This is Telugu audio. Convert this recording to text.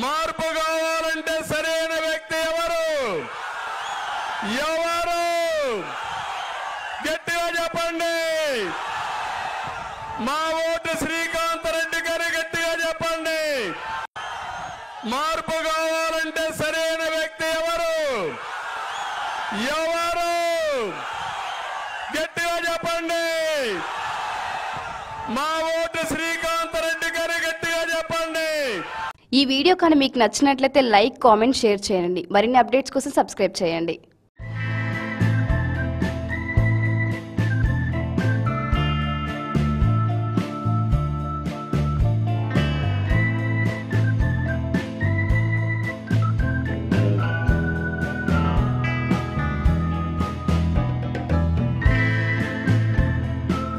మార్పు కావాలంటే సరైన వ్యక్తి ఎవరు? ఎవరు? గట్టిగా చెప్పండి. మా ఓటు శ్రీకాంత్ రెడ్డి గారు. గట్టిగా చెప్పండి. మార్పు కావాలంటే సరైన వ్యక్తి ఎవరు? ఎవరు? గట్టిగా చెప్పండి. మా ఓటు శ్రీకాంత్ రెడ్డి గారు. గట్టిగా చెప్పండి. ఈ వీడియో కానీ మీకు నచ్చినట్లయితే లైక్, కామెంట్, షేర్ చేయండి. మరిన్ని అప్డేట్స్ కోసం సబ్స్క్రైబ్ చేయండి.